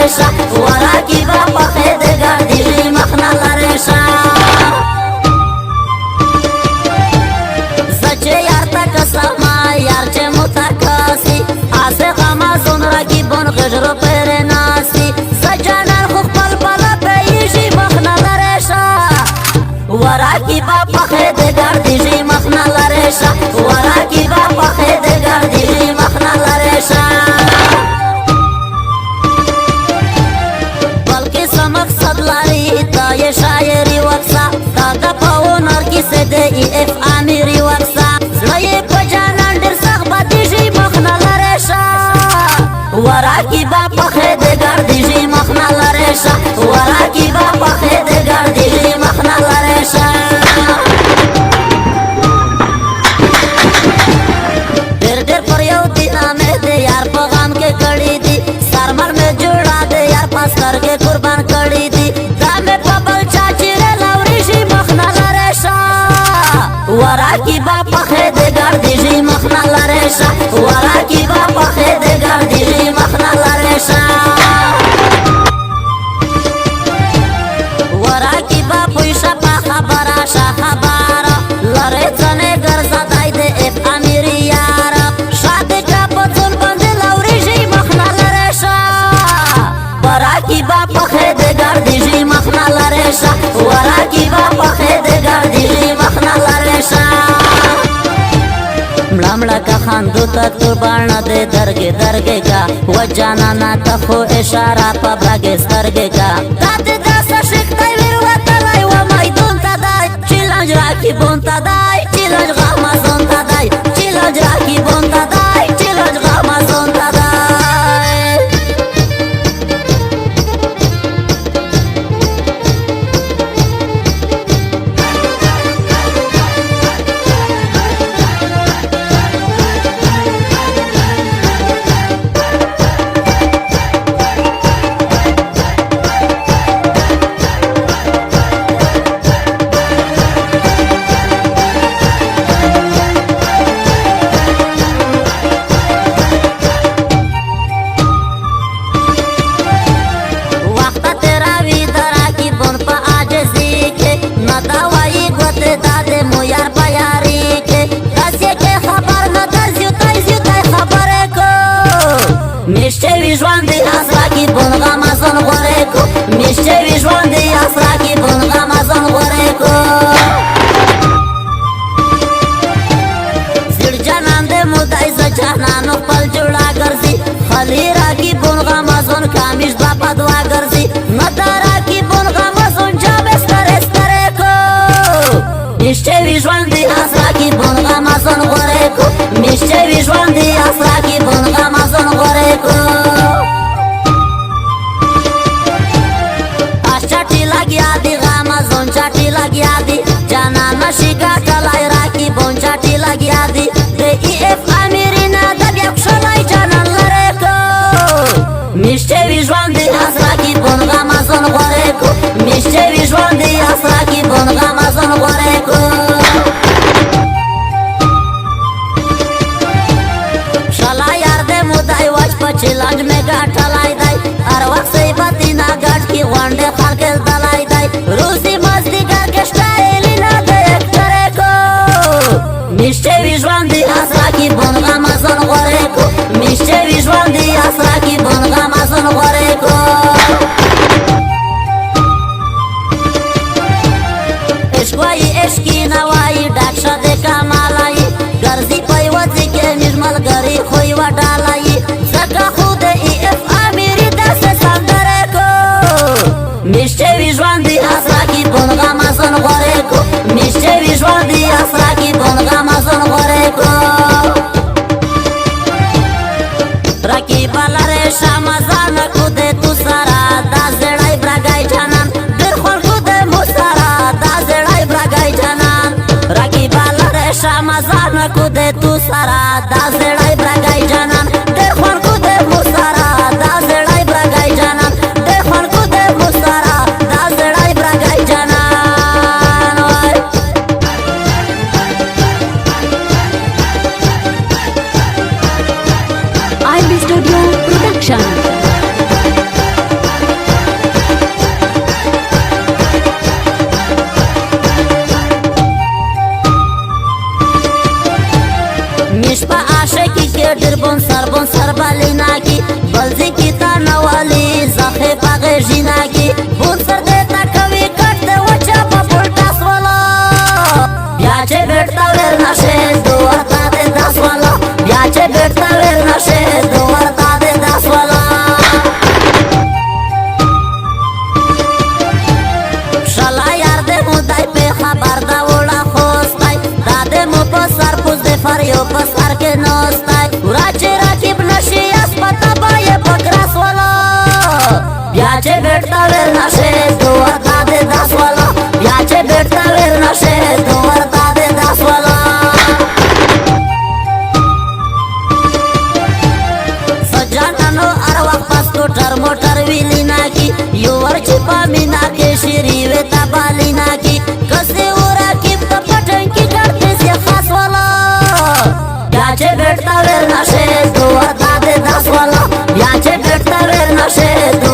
لریشا ورا کی با پخې د ګردې مخنا لریشا زچې یار تا کسما یار چې متکاسي اسه غما زونرا کی بون غجر پر ناسي سجانر خو خپل بلا پېشي مخنا لریشا ورا کی با پخې د ګردې مخنا لریشا ورا کی با پخې د ګردې مخنا لریشا مقصد لري تا یې شاعري وکسا تا د پاونر کې سه د ای اف اميري وکسا زړه یې په جانان ډېر سخت بدیږي مخنا لریشا ورا کی با پخې د ګردې مخنا لریشا ورا کی با پخې د ګردې مخنا لریشا ډېر پر یو دین مې د یار په غم کې کړې دي سرمر مې جوړا د یار پاسکر کې قربان کړې دي دا مې په بل چا چیرې لوري شي مخنا لریشا ورا کی با پخې د ګردې مخنا لریشا ورا کی با پخې د ګردې مخنا لریشا ورا کی با پوښه په خبره شا خبره لره څنګه ګرځا دای د اف اميري یار شاته کا په څول باندې لوري شي مخنا لریشا ورا کی با پخې د ګردې مخنا لریشا ورا کی با پخې د ګردې مخنا لریشا مړمړه کا خاندو ته قربان دې درګه درګه کا و جانا نا ته خو اشاره په برګه سترګه کا تاته داسه شکتای ور وته لای و میدون ته دای چیلنج راکی بون ته دای چیلنج غما زون ته دای چیلنج راکی بون ته دای چیلنج غما زون ته دای میشتوی ژوندې اسرا کی بون غمازن غورې کو میشتوی ژوندې اسرا کی بون غمازن غورې کو زړ جانان دې مودای ز جانان خپل جوړا ګرځي خلی را کی بون غمازن کامیش باپا دوا ګرځي مدارا کی بون غمازن جام ستره کو میشتوی ژوندې اسرا کی بون غمازن غورې کو میشتوی ژوندې اسرا کی بون غمازن غورې کو چاټي لګیا دی غمازون چاټي لګیا دی جانا نشي ګټلای راکی بون چاټي لګیا دی د ای اف اميري نه د بیا خلای جانان لره کو میشتوی ژوندې اسرا کی بون غمازون غورې کو میشتوی ژوندې اسرا کی بون غمازون غورې کو شلا یار دې مودای واچ په چیلنج می ګټلای دی هر وخت سی باندې نا ګټ کی غونډه خلک دلای دی روزي مزدي ګر کې شټایلی نه د اکټره کو میشتوی ژوندې اسرا کی بون غمازون غورې کو میشتوی ژوندې اسرا کی بون غمازون غورې کو اشوای اشکی نوای ډاکشه د کمالای ګرځي پي وځي کې نجمل غري خوې وډالای زکه خود ای اف اميري داسه سندره کو میشتوی ژوندې اسرا کی بون غمازون غورې کو میشتوی ژوندې اسرا کی بون غمازون غورې کو راکی بالره شمازان کو دې تو سرا د زړای برګای جانان ډېر خلکو دې مو سرا د زړای برګای جانان راکی بالره شمازان کو دې تو سرا د زړای برګای جانان ډېر خلکو دې مو سرا د زړای برګای جانان ډېر خلکو دې مو سرا د زړای برګای جانان IB Studio Production. मिशपा आशिकी के ډېر بون سر بالینا کی بلزی کی تا نوالی زخه پاگه جینا کی بون سر دیتا کوي کٹ دے وچا پا پلٹاس والا بیاچه بیٹتا ویر نشه دوارتا دے داس والا بیاچه بیٹتا ویر نشه دوارتا دے داس والا شلا یار دے مدائی پہ خبر دا وڑا خوستای دا دے مو پسر پوز دے فریو پسر کے نوستای راچے راکیب نشی اسپتا بای پکراس والا بیاچه بیٹتا ویر نشه دوارتا دے داس والا بیاچه بیٹتا ویر نشه دوارتا دے داس والا سجانانو ار وقت پس کوٹر موٹر ویلینا کی یو ورچی پامینا کے شیری ویتا بالینا کی کسی ورا کیب تا پٹن کی کرتی سی خاص والا بیاچه بیٹتا ویر نشه دوارتا دے داس والا بیاچه بیٹتا ویر نشه